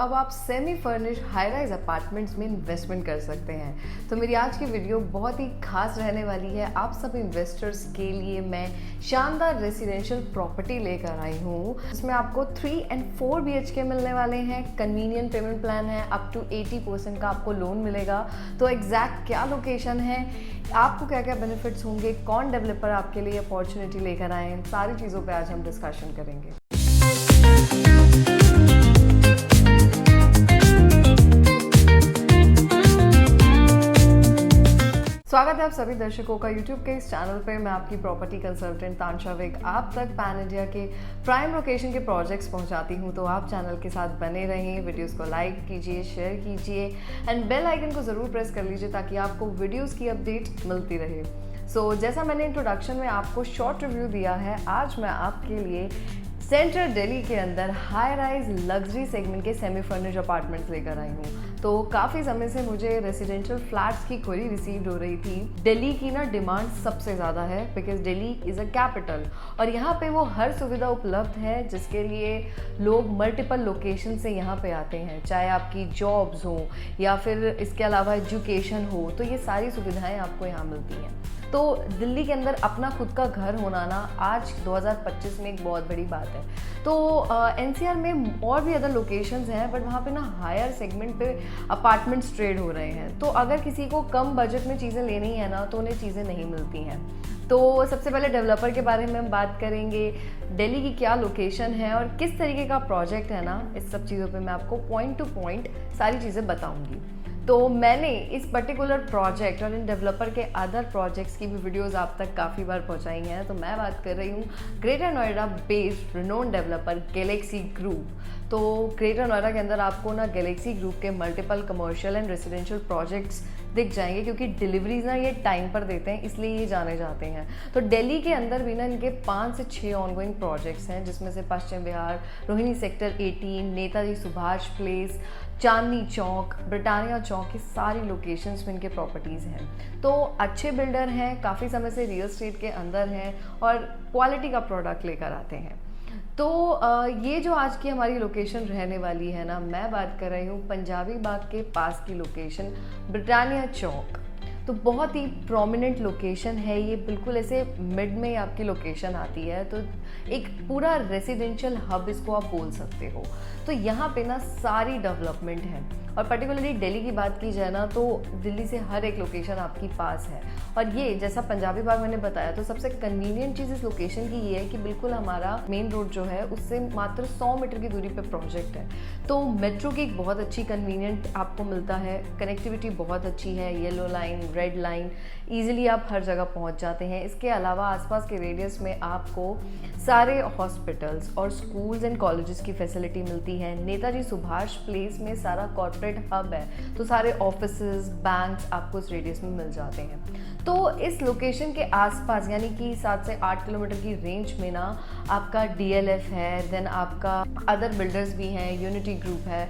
अब आप semi furnish high rise apartments में इन्वेस्टमेंट कर सकते हैं। तो मेरी आज की वीडियो बहुत ही खास रहने वाली है। आप सब इन्वेस्टर्स के लिए मैं शानदार रेसिडेंशियल प्रॉपर्टी लेकर आई हूँ, जिसमें आपको 3 and 4 BHK मिलने वाले हैं। कन्वीनियंट पेमेंट प्लान है, अप टू 80% का आपको लोन मिलेगा। तो एग्जैक्ट क्या लोकेशन है, आपको क्या क्या बेनिफिट्स होंगे, कौन डेवलपर आपके लिए अपॉर्चुनिटी लेकर आए, इन सारी चीज़ों पर आज हम डिस्कशन करेंगे। स्वागत है आप सभी दर्शकों का YouTube के इस चैनल पे। मैं आपकी प्रॉपर्टी कंसल्टेंट तानशा विग आप तक पैन इंडिया के प्राइम लोकेशन के प्रोजेक्ट्स पहुंचाती हूं। तो आप चैनल के साथ बने रहें, वीडियोस को लाइक कीजिए, शेयर कीजिए एंड बेल आइकन को ज़रूर प्रेस कर लीजिए ताकि आपको वीडियोस की अपडेट मिलती रहे। जैसा मैंने इंट्रोडक्शन में आपको शॉर्ट रिव्यू दिया है, आज मैं आपके लिए सेंट्रल दिल्ली के अंदर हाई राइज लग्जरी सेगमेंट के सेमी फर्निश अपार्टमेंट्स लेकर आई हूँ। तो काफ़ी समय से मुझे रेसिडेंशियल फ्लैट्स की क्वेरी रिसीव्ड हो रही थी। दिल्ली की ना डिमांड सबसे ज़्यादा है because Delhi is a capital और यहाँ पे वो हर सुविधा उपलब्ध है जिसके लिए लोग मल्टीपल लोकेशन से यहाँ पे आते हैं, चाहे आपकी जॉब्स हो या फिर इसके अलावा एजुकेशन हो, तो ये सारी सुविधाएं आपको यहाँ मिलती हैं। तो दिल्ली के अंदर अपना खुद का घर होना ना आज 2025 में एक बहुत बड़ी बात है। तो NCR में और भी अदर लोकेशंस हैं, बट वहाँ पे ना हायर सेगमेंट पे अपार्टमेंट्स ट्रेड हो रहे हैं। तो अगर किसी को कम बजट में चीज़ें लेनी है ना, तो उन्हें चीज़ें नहीं मिलती हैं। तो सबसे पहले डेवलपर के बारे में हम बात करेंगे, दिल्ली की क्या लोकेशन है और किस तरीके का प्रोजेक्ट है ना, इस सब चीज़ों पे मैं आपको पॉइंट टू पॉइंट सारी चीज़ें बताऊंगी। तो मैंने इस पर्टिकुलर प्रोजेक्ट और इन डेवलपर के अदर प्रोजेक्ट्स की भी वीडियोस आप तक काफ़ी बार पहुंचाई हैं। तो मैं बात कर रही हूँ greater Noida based renowned developer Galaxy group. तो ग्रेटर नोएडा के अंदर आपको ना गैलेक्सी ग्रुप के multiple commercial and residential projects दिख जाएंगे, क्योंकि डिलीवरीज ना ये टाइम पर देते हैं, इसलिए ये जाने जाते हैं। तो दिल्ली के अंदर भी ना इनके 5 से 6 ऑनगोइंग प्रोजेक्ट्स हैं, जिसमें से Paschim Vihar, Rohini sector 18, Netaji Subhash place, Chandni Chowk, Britannia चौक, की सारी लोकेशंस में इनके प्रॉपर्टीज़ हैं। तो अच्छे बिल्डर हैं, काफ़ी समय से रियल एस्टेट के अंदर हैं और क्वालिटी का प्रोडक्ट लेकर आते हैं। तो ये जो आज की हमारी लोकेशन रहने वाली है ना, मैं बात कर रही हूँ पंजाबी बाग के पास की लोकेशन ब्रिटानिया चौक। तो बहुत ही प्रोमिनेंट लोकेशन है ये, बिल्कुल ऐसे मिड में आपकी लोकेशन आती है। तो एक पूरा रेसिडेंशियल हब इसको आप बोल सकते हो। तो यहाँ पे ना सारी डेवलपमेंट है और पर्टिकुलरली दिल्ली की बात की जाए ना, तो दिल्ली से हर एक लोकेशन आपकी पास है। और ये जैसा पंजाबी बाग मैंने बताया, तो सबसे कन्वीनियंट चीज़ इस लोकेशन की ये है कि बिल्कुल हमारा मेन रोड जो है उससे मात्र 100 मीटर की दूरी पे प्रोजेक्ट है। तो मेट्रो की एक बहुत अच्छी कन्वीनियंट आपको मिलता है, कनेक्टिविटी बहुत अच्छी है, yellow line, red line, easily आप हर जगह पहुंच जाते हैं। इसके अलावा आसपास के रेडियस में आपको सारे हॉस्पिटल्स और स्कूल्स एंड कॉलेजेस की फैसिलिटी मिलती है। नेताजी सुभाष प्लेस में सारा कॉर्पोरेट हब है, तो सारे ऑफिसेज, बैंक्स आपको इस रेडियस में मिल जाते हैं। तो इस लोकेशन के आसपास यानी कि 7 से 8 किलोमीटर की रेंज में ना आपका DLF है, देन आपका अदर बिल्डर्स भी हैं, यूनिटी ग्रुप है।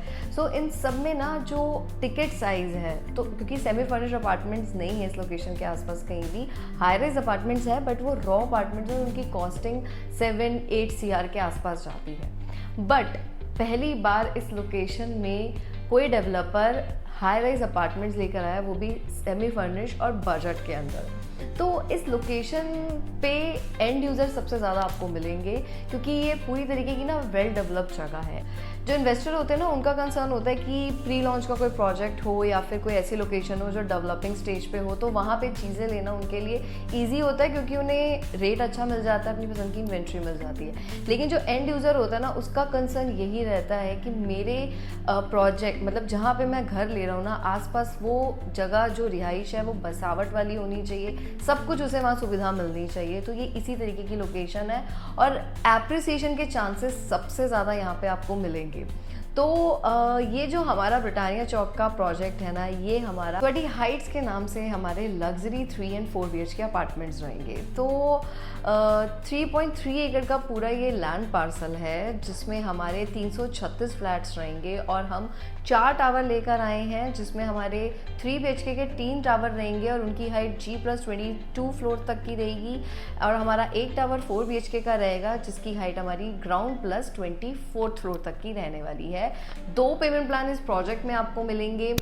इन सब में ना जो टिकट साइज है, तो क्योंकि सेमी फर्निश्ड अपार्टमेंट्स नहीं है इस लोकेशन के आसपास कहीं भी, हाई राइज अपार्टमेंट्स है, बट वो रॉ अपार्टमेंट्स हैं, उनकी कॉस्टिंग 7-8 CR के आसपास जाती है। बट पहली बार इस लोकेशन में कोई डेवलपर हाई राइज अपार्टमेंट्स लेकर आया, वो भी सेमी फर्निश और बजट के अंदर। तो इस लोकेशन पे एंड यूज़र सबसे ज़्यादा आपको मिलेंगे, क्योंकि ये पूरी तरीके की ना वेल डेवलप्ड जगह है। जो इन्वेस्टर होते हैं ना, उनका कंसर्न होता है कि प्री लॉन्च का कोई प्रोजेक्ट हो या फिर कोई ऐसी लोकेशन हो जो डेवलपिंग स्टेज पे हो, तो वहाँ पे चीज़ें लेना उनके लिए ईजी होता है, क्योंकि उन्हें रेट अच्छा मिल जाता है, अपनी पसंद की इन्वेंट्री मिल जाती है। लेकिन जो एंड यूज़र होता है ना, उसका कंसर्न यही रहता है कि मेरे प्रोजेक्ट मतलब जहाँ पे मैं घर ले रहा हूँ ना, आसपास वो जगह जो रिहाइश है वो बसावट वाली होनी चाहिए, सब कुछ उसे वहाँ सुविधा मिलनी चाहिए। तो ये इसी तरीके की लोकेशन है और एप्रिसिएशन के चांसेस सबसे ज़्यादा यहाँ पे आपको मिलेंगे। तो ये जो हमारा ब्रिटानिया चौक का प्रोजेक्ट है ना, ये हमारा 20 हाइट्स के नाम से हमारे लग्जरी 3 and 4 BHK अपार्टमेंट्स रहेंगे। तो 3.3 एकड़ का पूरा ये लैंड पार्सल है, जिसमें हमारे 336 फ्लैट्स रहेंगे और हम 4 टावर लेकर आए हैं, जिसमें हमारे 3 BHK के 3 टावर रहेंगे और उनकी हाइट G+22 फ्लोर तक की रहेगी। और हमारा एक टावर 4 BHK का रहेगा, जिसकी हाइट हमारी ग्राउंड +24 फ्लोर तक की रहने वाली है। है। 2 पेमेंट प्लान इस प्रोजेक्ट में आपको मिलेंगे।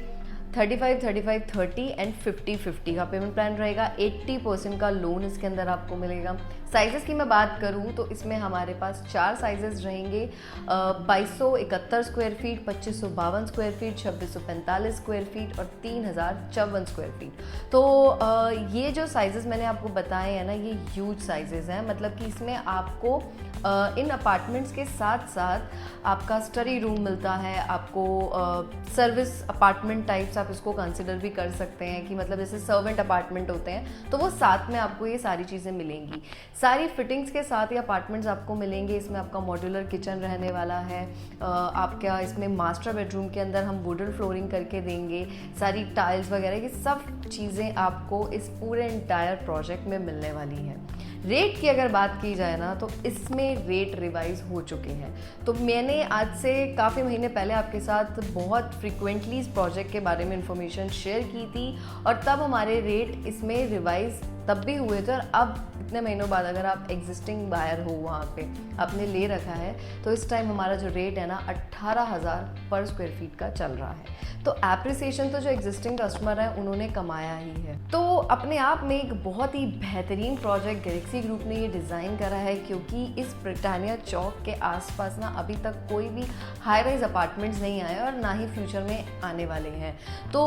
35, 35, 30 एंड 50, 50 का पेमेंट प्लान रहेगा। 80% का लोन इसके अंदर आपको मिलेगा। साइजेस की मैं बात करूं तो इसमें हमारे पास 4 साइजेस रहेंगे, 2271 square feet, 2552 square feet, 2645 square feet और 3054 स्क्वायर फीट। तो ये जो साइजेस मैंने आपको बताए हैं ना, ये ह्यूज साइजेस हैं। मतलब कि इसमें आपको इन अपार्टमेंट्स के साथ साथ आपका स्टडी रूम मिलता है, आपको सर्विस अपार्टमेंट टाइप्स आप इसको कंसिडर भी कर सकते हैं कि मतलब जैसे सर्वेंट अपार्टमेंट होते हैं तो वो साथ में आपको ये सारी चीज़ें मिलेंगी। सारी फिटिंग्स के साथ ये अपार्टमेंट्स आपको मिलेंगे। इसमें आपका मॉड्यूलर किचन रहने वाला है, आपका इसमें मास्टर बेडरूम के अंदर हम वुडन फ्लोरिंग करके देंगे, सारी टाइल्स वगैरह ये सब चीज़ें आपको इस पूरे एंटायर प्रोजेक्ट में मिलने वाली हैं। रेट की अगर बात की जाए ना तो इसमें रेट रिवाइज हो चुके हैं। तो मैंने आज से काफ़ी महीने पहले आपके साथ बहुत फ्रिक्वेंटली इस प्रोजेक्ट के बारे में इंफॉर्मेशन शेयर की थी और तब हमारे रेट इसमें रिवाइज तब भी हुए थे। और अब इतने महीनों बाद अगर आप एग्जिस्टिंग बायर हो, वहाँ पे आपने ले रखा है, तो इस टाइम हमारा जो रेट है ना 18,000 पर स्क्वायर फीट का चल रहा है। तो एप्रिसिएशन तो जो एग्जिस्टिंग कस्टमर है उन्होंने कमाया ही है। तो अपने आप में एक बहुत ही बेहतरीन प्रोजेक्ट गैलेक्सी ग्रुप ने ये डिज़ाइन करा है, क्योंकि इस ब्रिटानिया चौक के आसपास ना अभी तक कोई भी हाई राइज अपार्टमेंट्स नहीं आए और ना ही फ्यूचर में आने वाले हैं। तो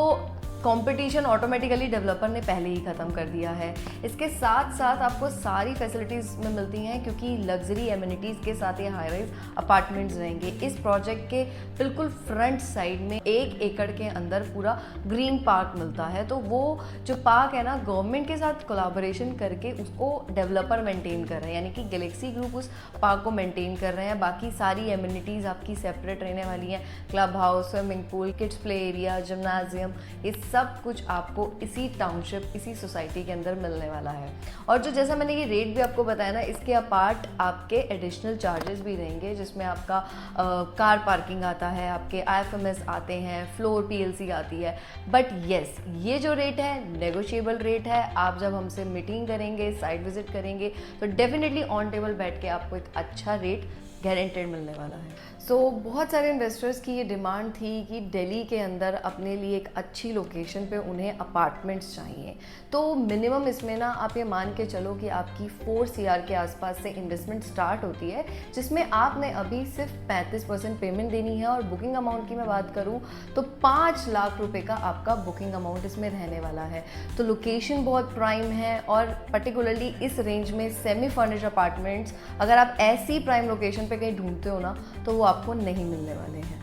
कंपटीशन ऑटोमेटिकली डेवलपर ने पहले ही ख़त्म कर दिया है। इसके साथ साथ आपको सारी फैसिलिटीज़ में मिलती हैं, क्योंकि लग्जरी एमिनिटीज़ के साथ ये हाई राइज अपार्टमेंट्स रहेंगे। इस प्रोजेक्ट के बिल्कुल फ्रंट साइड में 1 एकड़ के अंदर पूरा ग्रीन पार्क मिलता है। तो वो जो पार्क है ना, गवर्नमेंट के साथ कोलैबोरेशन करके उसको डेवलपर मेंटेन कर रहे हैं, यानी कि गैलेक्सी ग्रुप उस पार्क को मेंटेन कर रहे हैं। बाकी सारी एमिनिटीज़ आपकी सेपरेट रहने वाली हैं, club house, swimming pool, kids play area, gymnasium, ये सब कुछ आपको इसी टाउनशिप, इसी सोसाइटी के अंदर मिलने वाला है। और जो जैसा मैंने ये रेट भी आपको बताया ना, इसके अपार्ट आपके एडिशनल चार्जेस भी रहेंगे, जिसमें आपका कार पार्किंग आता है, आपके IFMS आते हैं, फ्लोर PLC आती है। बट येस, ये जो रेट है नेगोशिएबल रेट है। आप जब हमसे मीटिंग करेंगे, साइट विजिट करेंगे, तो डेफिनेटली ऑन टेबल बैठ के आपको एक अच्छा रेट गारंटेड मिलने वाला है। बहुत सारे इन्वेस्टर्स की ये डिमांड थी कि दिल्ली के अंदर अपने लिए एक अच्छी लोकेशन पे उन्हें अपार्टमेंट्स चाहिए। तो मिनिमम इसमें ना आप ये मान के चलो कि आपकी 4 CR के आसपास से इन्वेस्टमेंट स्टार्ट होती है, जिसमें आपने अभी सिर्फ 35% पेमेंट देनी है। और बुकिंग अमाउंट की मैं बात करूँ तो 5 लाख रुपए का आपका बुकिंग अमाउंट इसमें रहने वाला है। तो लोकेशन बहुत प्राइम है और पर्टिकुलरली इस रेंज में सेमी फर्निश्ड अपार्टमेंट्स अगर आप ऐसी प्राइम लोकेशन पे कहीं ढूंढते हो ना, तो वो आपको नहीं मिलने वाले हैं।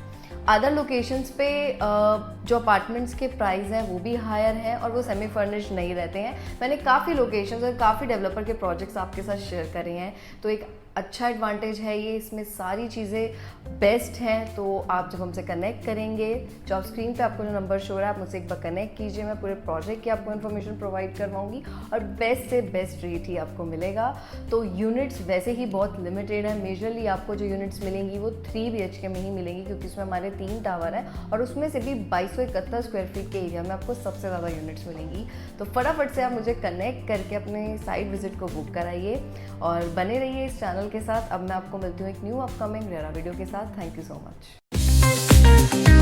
अदर लोकेशंस पे जो अपार्टमेंट्स के प्राइस हैं वो भी हायर हैं और वो सेमी फर्निश्ड नहीं रहते हैं। मैंने काफ़ी लोकेशंस और काफ़ी डेवलपर के प्रोजेक्ट्स आपके साथ शेयर करे हैं, तो एक अच्छा एडवांटेज है ये, इसमें सारी चीज़ें बेस्ट हैं। तो आप जब हमसे कनेक्ट करेंगे, जो आप स्क्रीन पे आपको जो नंबर शो हो रहा है, आप मुझसे एक बार कनेक्ट कीजिए, मैं पूरे प्रोजेक्ट की आपको इन्फॉर्मेशन प्रोवाइड करवाऊंगी और बेस्ट से बेस्ट रेट ही आपको मिलेगा। तो यूनिट्स वैसे ही बहुत लिमिटेड है। मेजरली आपको जो यूनिट्स मिलेंगी वो 3 BHK में ही मिलेंगी, क्योंकि उसमें हमारे 3 टावर है और उसमें से भी 2271 स्क्वायर फीट के एरिया में आपको सबसे ज़्यादा यूनिट्स मिलेंगी। तो फटाफट से आप मुझे कनेक्ट करके अपने साइट विजिट को बुक कराइए और बने रहिए इस चैनल के साथ। अब मैं आपको मिलती हूँ एक न्यू अपकमिंग रेरा वीडियो के साथ। Thank you so much.